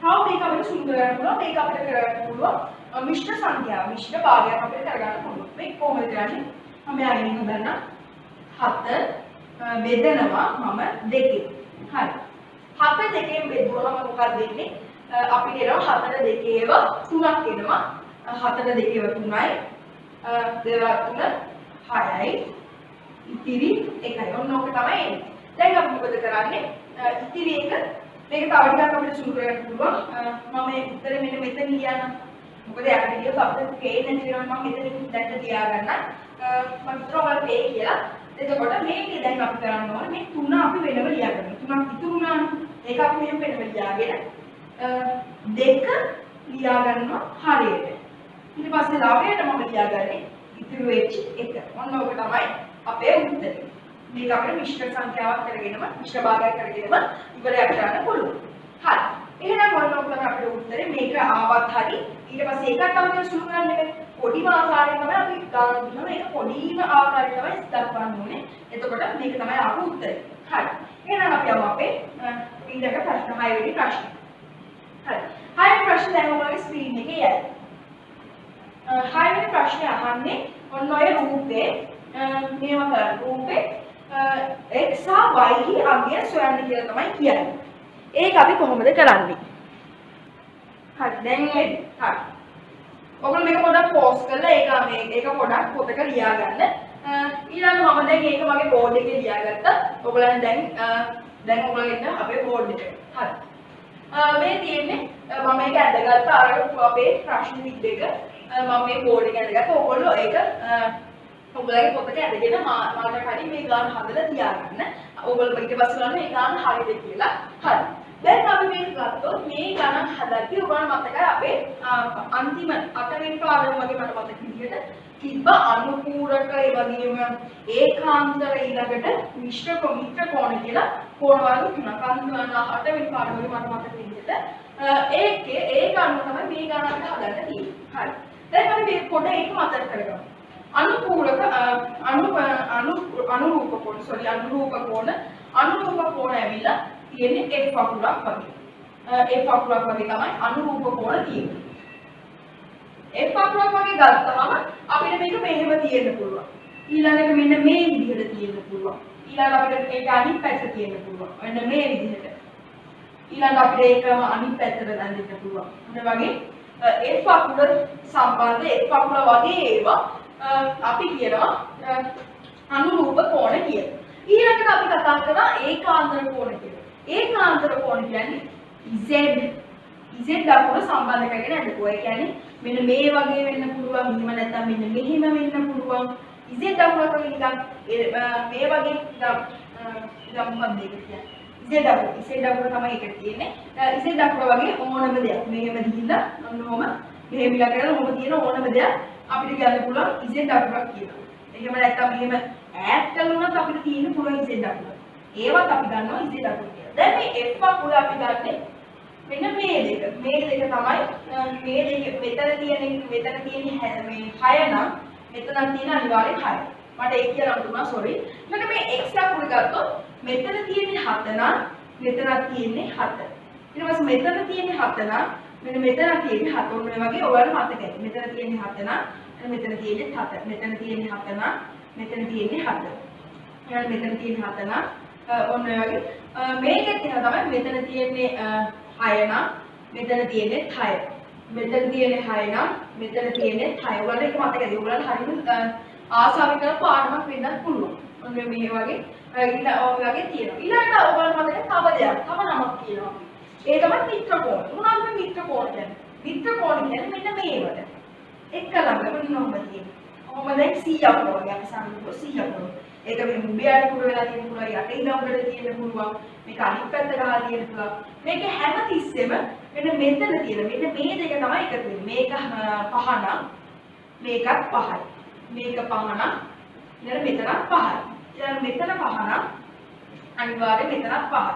තව මේක අපිට සුළු කරගන්න පුළුවන්. මේක අපිට කරගන්න පුළුවන් මිශ්‍ර සංඛ්‍යාව, මිශ්‍ර භාගයක් අපිට කරගන්න පුළුවන්. මේක කොහොමද කරන්නේ? මම යාගෙන හදන්න 7 බෙදනවා මම 2කින්. හරි. 7 2කින් බෙදුවම මොකක්ද වෙන්නේ? අපිට එනවා 7ට 2 ඒව 3ක් එනවා. 7ට 2 ඒව 3යි. 2 3 6යි. ඉතිරි 1යි. ඔන්න ඕක තමයි එන්නේ. දැන් අපි මොකද කරන්නේ? ඉතිරි එක මේක තව ටිකක් අපිට සුළු කරගන්න පුළුවන්. මම මේ උත්තරේ මෙන්න මෙතන ලියන්න. මොකද යාට කියව අපිට පේන්නේ නැති වෙනවා මම මෙතන දැක්ක තියා ගන්න. මම හිතනවා ඔයාලා පේ කියලා. එතකොට මේකේ දැන් අපි කරන්න ඕනේ මේ තුන අපි වෙනම ලියා ගන්න. තුනක් ඉතුරු වුණානේ. ඒක අපි මෙහෙම වෙනම ලියාගෙන දෙක ලියා ගන්නවා හරියට. ඊට පස්සේ ලාභයට මම ලියාගන්නේ ඉතුරු වෙච්ච එක. ඔන්න ඔක තමයි අපේ උත්තරේ. මේක අපිට මිශ්‍ර සංඛ්‍යාවක් කරගෙනම මිශ්‍ර භාගයක් කරගෙනම ඉවරයක් කරන්න පුළුවන්. හරි. එහෙනම් ඔන්න ඔක තමයි අපේ උත්තරේ. මේක ආවත් හරි. ඊට පස්සේ ඒකත් අපිට සුළු කරන්න බෑ. පොඩිම ආකාරයෙන් තමයි අපි ගන්න දුන්නා. මේක පොඩිම ආකාරයෙන් තමයි දක්වන්න ඕනේ. එතකොට මේක තමයි ආපු උත්තරේ. හරි. එහෙනම් අපි යමු අපේ ඊළඟ ප්‍රශ්න 6 වෙනි ප්‍රශ්නේ. හරි. 6 වෙනි ප්‍රශ්නේ දැන් ඔයගොල්ලෝගේ ස්ක්‍රීන් එකේ යයි. 6 වෙනි ප්‍රශ්නේ අහන්නේ ඔන්න ඔය රූපේ මේවා කරලා රූපේ x සහ y හි අගය සොයන්න කියලා තමයි කියන්නේ. ඒක අපි කොහොමද කරන්නේ? හරි දැන් හරි. ඔයගොල්ලෝ මේක පොඩ්ඩක් පෝස් කරලා ඒක පොඩ්ඩක් පොතක ලියා ගන්න. ඊළඟ මම දැන් ඒක මගේ බෝඩ් එකේ ලියාගත්තා. ඔයගොල්ලන් දැන් ඔයගොල්ලෝ ඉන්න අපේ බෝඩ් එකේ. හරි. මේ තියෙන්නේ මම මේක ඇඳගත්ත අර අපේ ප්‍රශ්න විත් එක මම මේ බෝඩ් එක ඇඳගත්තා. ඔයගොල්ලෝ ඒක ඔයගොල්ලෝගේ පොතක ඇඳගෙන මාකට හරි මේ ගාන හදලා තියාගන්න. ඔයගොල්ලෝ ඊට පස්සේ බලන්න මේ ගාන හරියද කියලා. හරි. දැන් අපි මේක ගත්තොත් මේ ගණන් හදද්දී ඔයගොල්ලෝ මතකයි අපේ අන්තිම 8 වෙනි පාඩම වගේ මට මතක විදිහට තිබ්බ අනුපූරක ඒ වගේම ඒකාන්තර ඊළඟට මිශ්‍ර කෝණ කියලා කෝණ වර්ග තුනක් අන්තිම 8 වෙනි පාඩම වගේ මට මතක විදිහට ඒක අනුව තමයි මේ ගණන් අපිට හදන්න තියෙන්නේ. හරි. දැන් අපි මේ පොඩ එක මතක කරගමු. අනුපූරක අනුරූප කෝණ ඇවිල්ලා තියෙන්නේ F වකුරක් වගේ. F අකුරක් වගේ තමයි අනුරූප කෝණ තියෙන්නේ. F අකුරක් වගේ ගත්තාම අපිට මේක මෙහෙම තියෙන්න පුළුවන්. ඊළඟට මෙන්න මේ විදිහට තියෙන්න පුළුවන්. ඊළඟ අපිට ඒක අනිත් පැත්තට තියෙන්න පුළුවන්. මෙන්න මේ විදිහට. ඊළඟ අපිට ඒකම අනිත් පැත්තට දාන්න පුළුවන්. මොන වගේ F අකුර සම්බන්ධ F අකුර වගේ ඒවා අපි කියනවා අනුරූප කෝණ කියලා. ඊළඟට අපි කතා කරනවා ඒකාන්තර කෝණ කියලා. ඒකාන්තර කෝණ කියන්නේ Z අකුර සම්බන්ධ කරගෙන යනකොට ඒ කියන්නේ මෙන්න මේ වගේ වෙන්න පුළුවන්, එහෙම නැත්නම් මෙන්න මෙහෙම වෙන්න පුළුවන්. Z අකුර වගේ නිකන් මේ වගේ මොකක්ද ඒක කියන්නේ? Z අකුර තමයි ඒක තියෙන්නේ. Z අකුර වගේ ඕනම දෙයක් මෙහෙම ගිහිල්ලා ඔන්නෝම මෙහෙම ඉලා කරලා මොකද තියෙන ඕනම දෙයක් අපිට ගන්න පුළුවන් Z අකුරක් කියනවා. එහෙම නැත්නම් මෙහෙම ඈඩ් කළොත් අපිට තියෙන පුළුවන් Z අකුර. ඒවත් අපි ගන්නවා Z අකුර කියලා. දැන් මේ F අකුර අපි ගන්නේ මෙන්න මේ දෙක. මේ දෙක තමයි මේ දෙක මෙතන තියෙන මේ 6 නම් මෙතන තියෙන අනිවාර්යෙන් 6. මට ඒක කියලා අඳුනා සෝරි. ඊළඟ මේ x අකුර ගත්තොත් මෙතන තියෙන්නේ 7 නම් මෙතනක් තියෙන්නේ 7. ඊට පස්සේ මෙතන තියෙන්නේ 7 නම් මෙන්න මෙතන තියෙන්නේ 7. ඔන්න ඔය වගේ ඔයාලට මතකයි. මෙතන තියෙන්නේ 7 නම් මෙතන තියෙන්නේ 7. මෙතන තියෙන්නේ 7 නම් මෙතන තියෙන්නේ 7. ඊළඟ මෙතන තියෙන්නේ 7 නම් ඔන්න ඔය වගේ මේකෙත් තියෙනවා තමයි මෙතන තියෙන්නේ 6 නම් මෙතන තියෙන්නේ 6. මෙතන තියෙන්නේ 6 නම් මෙතන තියෙන්නේ 6. ඔයාලට ඒක මතකද? ඔයාලට හරියට ආසාවෙන් කරන පාඩමක් වෙන්නත් පුළුවන්. ඔන්න මේ වගේ වගේ තියෙනවා. ඊළඟට ඔයාලට මතකද තව දෙයක්. තව නමක් කියනවා. ඒ තමයි මිත්‍ර කෝණ. මොනවද මේ මිත්‍ර කෝණ කියන්නේ? මිත්‍ර කෝණ කියන්නේ මෙන්න මේවට. එක ළඟ මොනවද තියෙන්නේ? කොහොමද දැන් 100 අකුර වගේ අපි සම්මුතිය 100 අකුර. ඒක මේ මුඹයට කුර වෙලා තියෙන පුළුවන්, යට ඉඳන්කට තියෙන්න පුළුවන්. මේක අනිත් පැත්ත ගහලා තියෙන්න පුළුවන්. මේක හැම තිස්සෙම මෙන්න මෙතන තියෙන මෙන්න මේ දෙක තමයි එකතු වෙන්නේ. මේක 5 නම් මේකත් 5යි. මේක 5 නම් ඊළඟ මෙතනත් 5යි. ඊළඟ මෙතන 5 නම් අනිවාර්යෙන් මෙතනත් 5යි.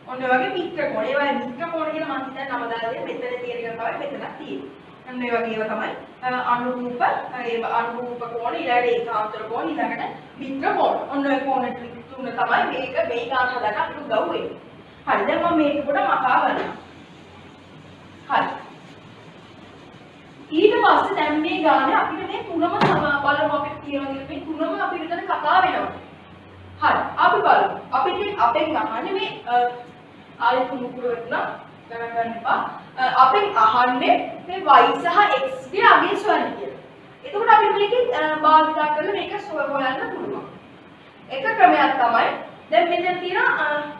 ඔන්න ඔය වගේ මිත්‍ර කෝණ. ඒ වගේ මිත්‍ර කෝණ කියලා මම හිතන්නේ නම දාලා තියෙන මෙතන තියෙන එක තමයි මෙතනත් තියෙන්නේ. ඔන්න ඔය වගේ ඒවා තමයි අනුරූප අනුරූප කෝණ, ඊළඟට ඒකාන්තර කෝණ, ඊළඟට මිත්‍ර කෝණ. ඔන්න ඔය කෝණ තුන තමයි මේ ගාන හදන්න අපිට උදව් වෙන්නේ. හරි. දැන් මම මේක පොඩ මකා ගන්නවා. හරි. ඊට පස්සේ දැන් මේ ගානේ අපිට මේ තුනම බලමු අපිට කියනවා මේ තුනම අපිට විතර කතා වෙනවා. හරි. අපි බලමු. අපෙන් අහන්නේ මේ ආයෙත් මුකුර වෙනවා ගණන් ගන්න එපා. අපෙන් අහන්නේ මේ y සහ x ගේ අගය සොයන්න කියලා. එතකොට අපිට මේකේ භාගිතා කරලා මේක හොයන්න පුළුවන්. එක ක්‍රමයක් තමයි දැන් මෙතන තියෙන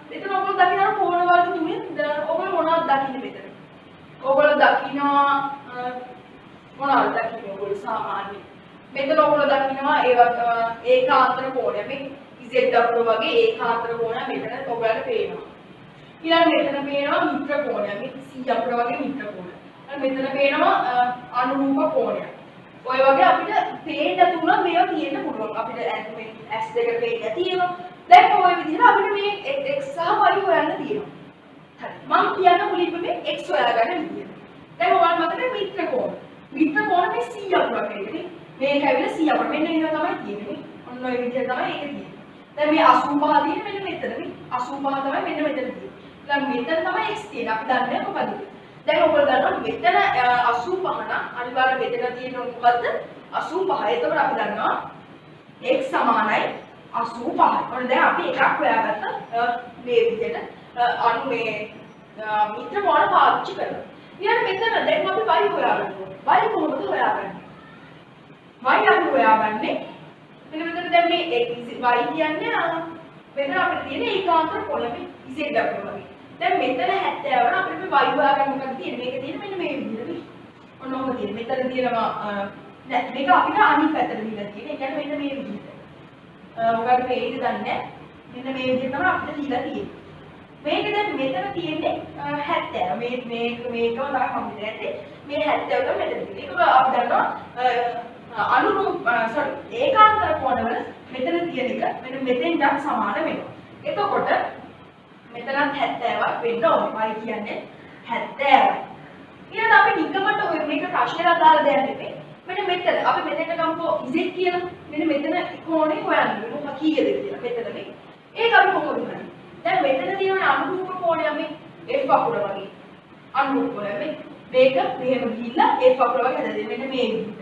මෙතන ඔයගොල්ලෝ දකින්න කෝණ වර්ග තුනේ ඔයගොල්ලෝ මොනවද දකින්නේ මෙතන? ඔයගොල්ලෝ දකින්නවා මොනවද දකින්නේ ඔයගොල්ලෝ සාමාන්‍යයෙන්? මෙතන ඔයගොල්ලෝ දකින්නවා ඒකාන්තර කෝණය. මේ Z අකුර වගේ ඒකාන්තර කෝණය මෙතන ඔයගොල්ලන්ට පේනවා. ඊළඟ මෙතන පේනවා මිත්‍ර කෝණය. මේ C අකුර වගේ මිත්‍ර කෝණය. මෙතන පේනවා අනුරූප කෝණය. ඔය වගේ අපිට පේන්න තුන මේවා තියෙන්න පුළුවන්. අපිට S දෙක පේන්න තියෙනවා. දැන් ඔය විදිහට අපිට මේ x සහ y හොයන්න තියෙනවා. හරි. මම කියන්න මුලින්ම මේ x හොයාගන්න විදිහ. දැන් ඔයාලා මතකද මිත්‍ර කෝණ. මිත්‍ර කෝණ මේ C අකුරක් එක්කනේ. මේක ඇවිල්ලා C අකුර. මෙන්න ඒක තමයි තියෙන්නේ. ඔන්න ඔය විදිහ තමයි ඒක තියෙන්නේ. දැන් මේ 85 තියෙන්නේ මෙන්න මෙතන. මේ 85 තමයි මෙන්න මෙතන තියෙන්නේ. දැන් මෙතන තමයි x තියෙන්නේ. අපි දන්නේ මොකද? දැන් ඔයගොල්ලෝ දන්නවා මෙතන 85 නම් අනිවාර්යෙන් මෙතන තියෙන මොකද්ද 85. එතකොට අපි දන්නවා x සමානයි 85යි. ඔන්න දැන් අපි එකක් හොයාගත්ත මේ විදිහට මේ මිත්‍ර කෝණ පාවිච්චි කරලා. ඊළඟ මෙතන දැන් අපි y හොයාගන්න ඕනේ. y කොහොමද හොයාගන්නේ? y අපි හොයාගන්නේ මෙතන දැන් මේ y කියන්නේ මෙතන අපිට තියෙන ඒකාන්තර කෝණ මේ z අකුර වගේ. දැන් මෙතන 70 වන අපිට මේ y හොයාගන්න මොකද තියෙන්නේ? මේක තියෙන්නේ මෙන්න මේ විදිහට. ඔන්න ඔහොම තියෙන්නේ. මෙතන තියෙනවා මේක අපිට අනිත් පැත්තට දීලා තියෙන්නේ. ඒ කියන්නේ මෙන්න මේ විදිහට. ඔයාලට මේක දන්නේ නැහැ. මෙන්න මේ විදිහට තමයි අපිට දීලා තියෙන්නේ. මේක දැන් මෙතන තියෙන්නේ 70. මේකම තමයි හම්බෙන්නේ. මේ 70 තමයි මෙතන තියෙන්නේ. ඒක අපි දන්නවා අනුරූප ඒකාන්තර කෝණවල මෙතන තියෙන එක මෙන්න මෙතෙන්ට සමාන වෙනවා. එතකොට මෙතනත් 70ක් වෙන්න ඕනේ. y කියන්නේ 70යි. ඊළඟ අපි නිකමට ඔය මේක ප්‍රශ්නෙට දාලා දෙන්න ඉතින්. මෙන්න මෙතන අපි මෙතෙන්ට ගමුකෝ z කියලා. මෙන්න මෙතන කෝණේ හොයන්න. මොකක් කීයද කියලා. මෙතන මේ. ඒක අපි කොහොමද කරන්නේ? දැන් මෙතන තියෙන අනුරූප කෝණය මේ f අකුර වගේ. අනුරූප වෙන්නේ. මේක මෙහෙම ගිහිල්ලා ඒ කකුල වගේ හදලා දෙන්න මෙන්න මේ විදිහට.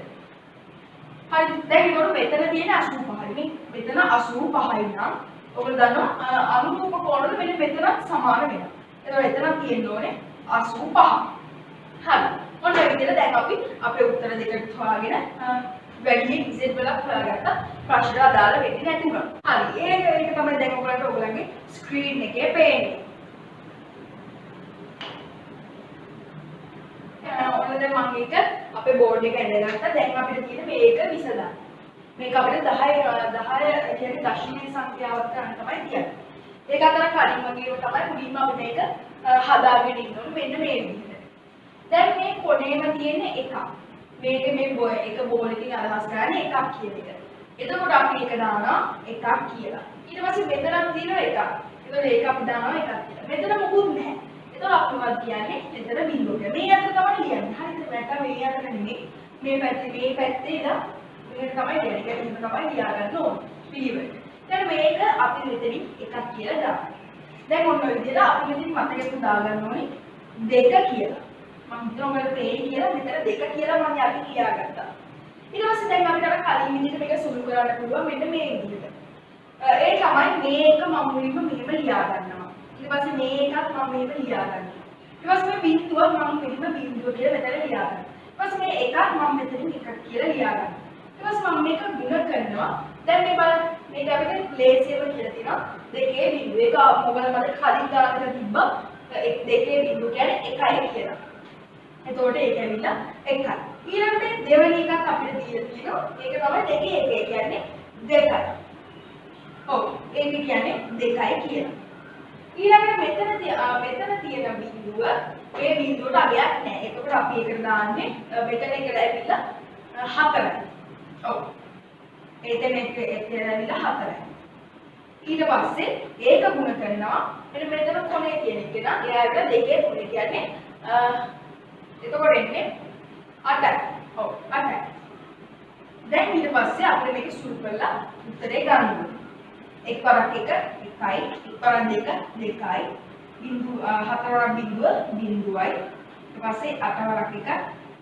හරි දැන් ඒකට මෙතන තියෙන 85යි නේ. මෙතන 85යි නම් ඔයගොල්ලෝ දන්නවා අනුරූප කෝණවල මෙන්න මෙතන සමාන වෙනවා. එතකොට එතන තියෙන්න ඕනේ 85. හරි. ඔන්න ඒ විදිහට දැන් අපි අපේ උත්තර දෙකට හොයාගෙන වැඩි ඉසෙට් වලක් හොයාගත්තා. ප්‍රශ්න අදාළ වෙන්නේ නැති වුණා. හරි. ඒක තමයි දැන් ඔයගලගේ ස්ක්‍රීන් එකේ පේන්නේ. ඔන්න දැන් මම ඒක අපේ බෝඩ් එක ඇඳගත්තා. දැන් අපිට තියෙන මේක විසඳන්න. මේක අපිට 10 කියන්නේ දශමික සංඛ්‍යාවක් ගන්න තමයි තියෙන්නේ. ඒක අතර කලින් වගේම තමයි මුලින්ම අපි මේක හදාගෙන ඉන්න ඕනේ මෙන්න මේ විදිහට. දැන් මේ කොනේම තියෙන එකක්. මේක මේ එක බෝල් එකකින් අදහස් කරන්නේ එකක් කියන එක. එතකොට අපි එක දානවා එකක් කියලා. ඊට පස්සේ මෙතනක් තියෙනවා එකක්. එතකොට ඒක අපි දානවා එකක් කියලා. මෙතන මොකුත් නැහැ. එතකොට අපි මොකක්ද කියන්නේ? මෙතන බිඳුව. මේ අතර තමයි ලියන්නේ. හරිද? නැත්නම් මේ අතර නෙමෙයි. මේ පැත්තේ ඉඳලා මේක තමයි ලියන්නේ. ඒක තමයි ලියා ගන්න ඕනේ. පිළිවෙලට. දැන් මේක අපි මෙතනින් එකක් කියලා දානවා. දැන් ඔන්න ඔය විදිහට අපි මෙතනින් මතකෙට දාගන්න ඕනේ දෙක කියලා. මම හිතනවා ඔයාලට තේරෙයි කියලා මෙතන දෙක කියලා මම යටි ලියාගත්තා. ඊට පස්සේ දැන් අපිට අර කලින් විදිහට මේක සුළු කරන්න පුළුවන් මෙන්න මේ විදිහට. ඒ තමයි මේක මම මුලින්ම මෙහෙම ලියා ගන්නවා. ඊට පස්සේ මේකත් මම මෙහෙම ලියා ගන්නවා. ඊට පස්සේ මේ බිඳුව මම මෙහෙම බිඳුව කියලා මෙතන ලියා ගන්නවා. ඊට පස්සේ මේ එකක් මම මෙතනින් එකක් කියලා ලියා ගන්නවා. ඊට පස්සේ මම මේක ගුණ කරනවා. දැන් මේ බලන්න මේක අපිට ලේසියම කියලා තියෙනවා. දෙකේ බිඳුව. ඒක මොකද මට කලින් දාලා තිබ්බා. දෙකේ බිඳුව කියන්නේ එකයි කියලා. එතකොට ඒක ඇවිල්ලා එකයි. ඊළඟට දෙවෙනි එකක් අපිට දීලා තියෙනවා. ඒක තමයි දෙකේ එක. ඒ කියන්නේ දෙකයි. ඔව්. ඒක කියන්නේ දෙකයි කියලා. ඊළඟට මෙතන තියෙන බිඳුව මේ බිඳුවට අගයක් නැහැ. එතකොට අපි ඒකට දාන්නේ මෙතන එකට ඇවිල්ලා 4යි. ඔව්. එතන එකට ඇවිල්ලා 4යි. ඊට පස්සේ ඒක ගුණ කරනවා. මෙතන කොනේ තියෙන එක නා එයාට දෙකේ තුනේ කියන්නේ එතකොට එන්නේ 8යි. ඔව් 8යි. දැන් ඊට පස්සේ අපිට මේක සුළු කරලා උත්තරේ ගන්න ඕනේ. එක් වරක් එක 1යි, එක් වරක් දෙක 2යි, බිඳුව 4 වරක් බිඳුව බිඳුවයි. ඊට පස්සේ 8 වරක් එක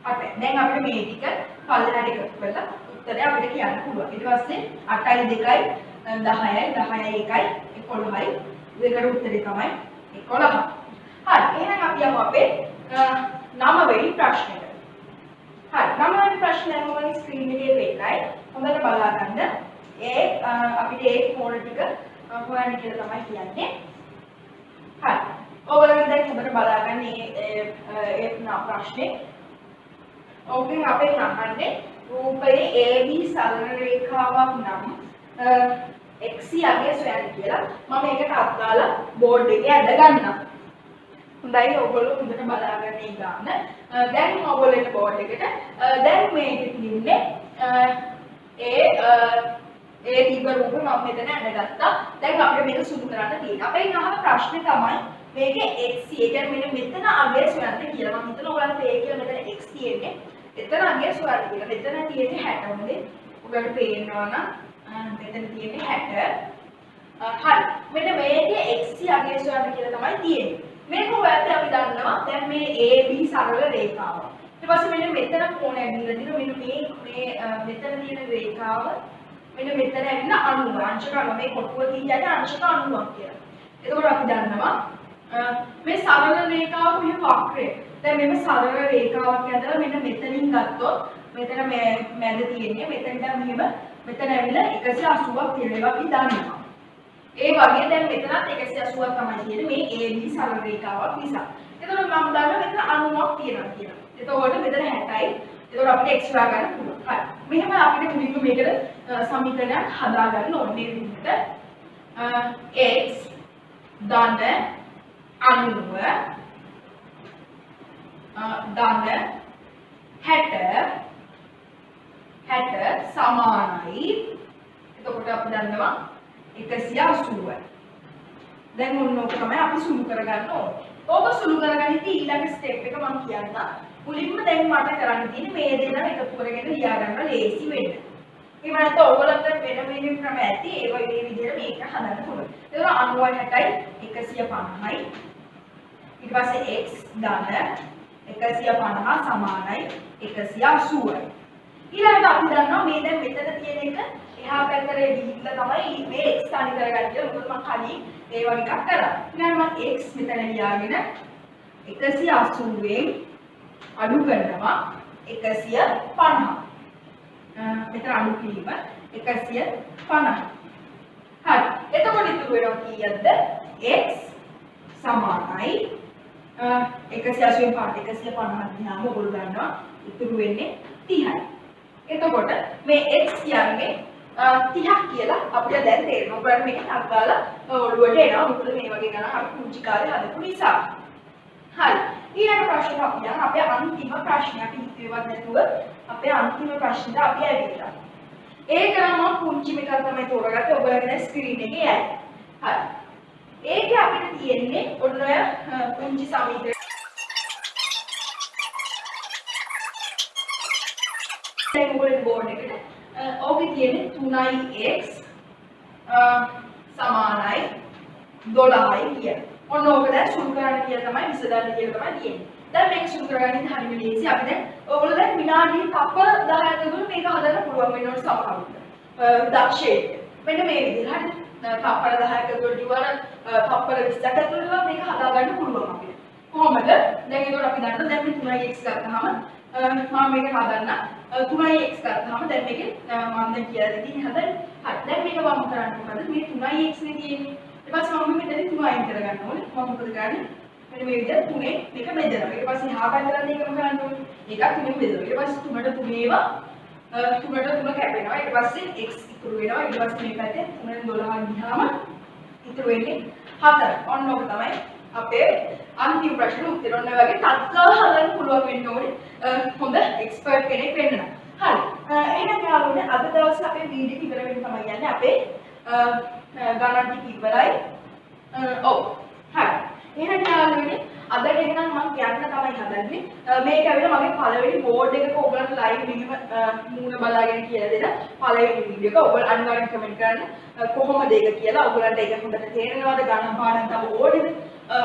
8යි. දැන් අපිට මේ ටික පල්ලෙහාට එකතු කරලා උත්තරේ අපිට කියන්න පුළුවන්. ඊට පස්සේ 8යි 2යි 10යි 10යි 1යි 11යි. දෙකට උත්තරේ තමයි 11. හරි. එහෙනම් අපි යමු අපේ 9 වෙනි ප්‍රශ්නෙට. හරි 9 වෙනි ප්‍රශ්නේ මොකක්ද ස්ක්‍රීන් එකේ පෙන්නයි. හොඳට බලා ගන්න. අපිට ඒ කෝණ ටික හොයන්න කියලා තමයි කියන්නේ. හරි. ඔයගොල්ලෝ දැන් හොඳට බලා ගන්න ඒ ප්‍රශ්නේ. ඔබෙන් අපේ අහන්නේ රූපයේ AB සරල රේඛාවක් නම් XC අගය සොයන්න කියලා. මම ඒකට අත්දාලා බෝඩ් එකේ ඇද ගන්නම්. හොඳයි ඔයගොල්ලෝ හොඳට බලාගන්න ඒ ගන්න. දැන් ඔයගොල්ලෝ බෝඩ් එකට දැන් මේකේ තියෙන්නේ ඒ දීප රූප මම මෙතන ඇඳගත්තා. දැන් අපිට මේක සුදු කරන්න තියෙනවා. අපෙන් අහන ප්‍රශ්නේ තමයි මේකේ XC ඒ කියන්නේ මෙතන අගය සොයන්න කියලා. මම හිතනවා ඔයාලට ඒ කියලා මෙතන X තියෙන්නේ. එතන අගය සොයන්න කියලා. මෙතන තියෙන්නේ 60 මොකද? ඔයාලට පේනවා නම් මෙතන තියෙන්නේ 60. හරි. මෙන්න මේකේ XC අගය සොයන්න කියලා තමයි තියෙන්නේ. මේක ඔයාලට අපි දන්නවා දැන් මේ AB සරල රේඛාව. ඊට පස්සේ මෙන්න මෙතන කෝණය ඇවිල්ලා තියෙනවා. මෙන්න මේ මෙතන තියෙන රේඛාව මෙන්න මෙතන ඇවිල්ලා 90 අංශක 90 මේ කොටුව කියන්නේ අංශක 90ක් කියලා. එතකොට අපි දන්නවා මේ සරල රේඛාව මෙහෙම වක්‍රය. දැන් මෙන්න සරල රේඛාවක් ඇදලා මෙන්න මෙතනින් ගත්තොත් මෙතන මැද තියෙන්නේ මෙතනට මෙහෙම මෙතන ඇවිල්ලා 180ක් තියෙනවා අපි දන්නවා. ඒ වගේ දැන් මෙතනත් 180ක් තමයි තියෙන්නේ මේ AB සරල රේඛාවක් නිසා. එතකොට මම දන්නවා මෙතන 90ක් තියෙනවා කියලා. එතකොට මෙතන 60යි. එතකොට අපිට x හොයා ගන්න පුළුවන්. හරි. මෙහෙම අපිට මුලින්ම මේකට සමීකරණයක් හදා ගන්න ඕනේ මේ විදිහට. x ධන 90 ධන 60 සමානයි. එතකොට අපි දන්නවා 180යි. දැන් මොන ඕක තමයි අපි සුළු කරගන්න ඕනේ. ඕක සුළු කරගනිද්දී ඊළඟ ස්ටෙප් එක මම කියන්නම්. මුලින්ම දැන් මට කරන්න තියෙන්නේ මේ දෙන්න එකතු කරගෙන ලියා ගන්න ලේසි වෙන්න. ඒ වුණාට ඔයගොල්ලන්ට වෙන ක්‍රම ඇති. ඒ වගේ විදිහට මේක හදන්න පුළුවන්. ඒක 90යි 60යි 150යි. ඊට පස්සේ x ධන 150 සමානයි 180යි. ඊළඟට අපි දන්නවා මේ දැන් මෙතන තියෙන එක එහා පැත්තට ගිහිල්ලා තමයි මේ x තනි කරගන්න කියලා. මොකද මම කලින් ඒ වගේ එකක් කරා. ඊළඟට මම x මෙතන ලියාගෙන 180ෙන් අඩු කරනවා 150. මෙතන අඩු කිරීම 150. හරි. එතකොට ඉතුරු වෙනවා කීයක්ද? x සමානයි 180න් පාට 150 දිහාම ඔයගොල්ලෝ ගන්නවා ඉතුරු වෙන්නේ 30යි. එතකොට මේ x කියන්නේ 30ක් කියලා අපිට දැන් තේරෙනවා. ඔයගොල්ලෝ මේක අත්දාලා ඔළුවට එනවා. මොකද මේ වගේ ගණන් අපි පුංචි කාලේ හදපු නිසා. හරි. ඊළඟ ප්‍රශ්න අපි යන අපේ අන්තිම ප්‍රශ්නයට ඉතිරිවත් නැතුව අපේ අන්තිම ප්‍රශ්නෙට අපි ඇවිල්ලා. ඒක නම් මම පුංචි එකක් තමයි තෝරගත්තේ. ඔයගොල්ලෝගේ දැන් ස්ක්‍රීන් එකේ යයි. හරි. ඒකේ අපිට තියෙන්නේ ඔන්න ඔය පුංචි සමීකරණ. දැන් ඔයගොල්ලෝ බෝඩ් එකට ඕකේ තියෙන්නේ 3x සමානයි 12යි කියන. ඔන්න ඕක දැන් සුළු කරන්න කියලා තමයි විසඳන්න කියලා තමයි තියෙන්නේ. දැන් මේක සුළු කරගන්න හරිම ලේසි. අපි දැන් ඔයගොල්ලෝ දැන් විනාඩි තප්පර 10ක් තිබුණොත් මේක හදන්න පුළුවන් වෙන්න ඕන සමහරුන්ට. දක්ෂයෙක්. මෙන්න මේ විදිහට හරිද? තප්පර 10ක ඇතුළත ඉවර තප්පර 20ක ඇතුළත මේක හදා ගන්න පුළුවන් අපිට. කොහොමද? දැන් ඒකට අපි දන්නවා දැන් මේ 3x ගත්තාම මම මේක හදන්න 3x ගත්තාම දැන් මේකේ මම දැන් කියලා දෙන්නේ හදන්න. හරි. දැන් මේක වම් කරන්න මොකද? මේ 3x නේ තියෙන්නේ. ඊට පස්සේ මම මෙතන 3 අයින් කරගන්න ඕනේ. මම මොකද කරන්නේ? මෙන්න මේ විදිහට 3 මේක බෙදනවා. ඊට පස්සේ එහා පැත්තට මේකම කරන්න ඕනේ. ඒකත් 3 බෙදනවා. ඊට පස්සේ 3ට 3 ඒවා 3ට 3 කැපෙනවා. ඊට පස්සේ x ඉතුරු වෙනවා. ඊට පස්සේ මේ පැත්තේ 3න් 12 ගියාම ඉතුරු වෙන්නේ 4. ඔන්න ඔක තමයි අපේ අන්තිම ප්‍රශ්න උත්තර. ඔන්න වගේ තත්කාල හදන්න පුළුවන් වෙන්න ඕනේ. හොඳ එක්ස්පර්ට් කෙනෙක් වෙන්න නම්. හරි. එහෙනම් යාළුවනේ අද දවසේ අපේ වීඩියෝ ඉවර වෙන්න තමයි යන්නේ. අපේ ගණන් ටික ඉවරයි. ඔව්. හරි. එහෙනම් යාළුවනේ අදට එහෙනම් මම කියන්න තමයි හදන්නේ. මේක ඇවිල්ලා මගේ පළවෙනි බෝඩ් එකක ඔයගලන්ට ලයිව් මෙහෙම මූණ බලාගෙන කියලා දෙන පළවෙනි වීඩියෝ එක. ඔයගොල්ලෝ අනිවාර්යෙන් කමෙන්ට් කරන්න කොහොමද ඒක කියලා. ඔයගලන්ට ඒක හොඳට තේරෙනවද? ගණන් පාඩම් තව ඕනේද?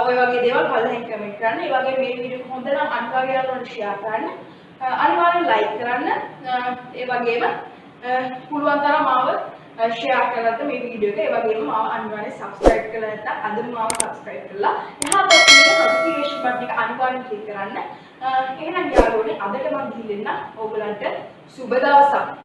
ඔය වගේ දේවල් පළවෙනියෙන් කමෙන්ට් කරන්න. ඒ වගේ මේ වීඩියෝ හොඳ නම් අනිවාර්යෙන් යාළුවන්ට ෂෙයා කරන්න. අනිවාර්යෙන් ලයික් කරන්න. ඒ වගේම පුළුවන් තරම් මාව ෂෙයා කරලා මේ වීඩියෝ එක. ඒ වගේම මාව අනිවාර්යෙන් සබ්ස්ක්‍රයිබ් කරලා නැත්නම් අදම මාව සබ්ස්ක්‍රයිබ් කරලා එහා පැත්තේ නොටිෆිකේෂන් බටන් එක අනිවාර්යෙන් ක්ලික් කරන්න. එහෙනම් යාළුවනේ අදට මම ගිහින් දෙන්න ඕගලන්ට සුබ දවසක්.